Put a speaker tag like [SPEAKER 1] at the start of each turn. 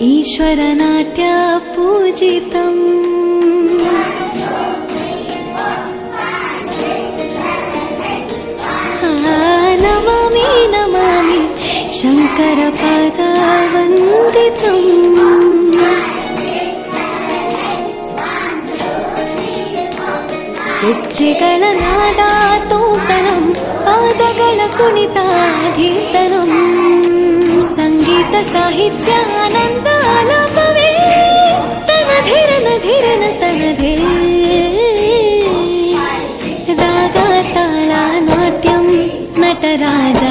[SPEAKER 1] ईश्वरनाट्य पूजितम् नमामि नमामि शङ्करपदवन्दितम् ಹೆಜ್ಜೆಗಳ ನಾದಾತೋಪನಂ ಪಾದಗಳ ಕುಣಿತಾಧೀತನಂ ಸಂಗೀತ ಸಾಹಿತ್ಯ ಆನಂದ ಆಲಾಪವೇ ತನಧಿರನ ಧಿರನ ತನಧೇ ರಾಗ ತಾಳ ನಾಟ್ಯಂ ನಟರಾಜ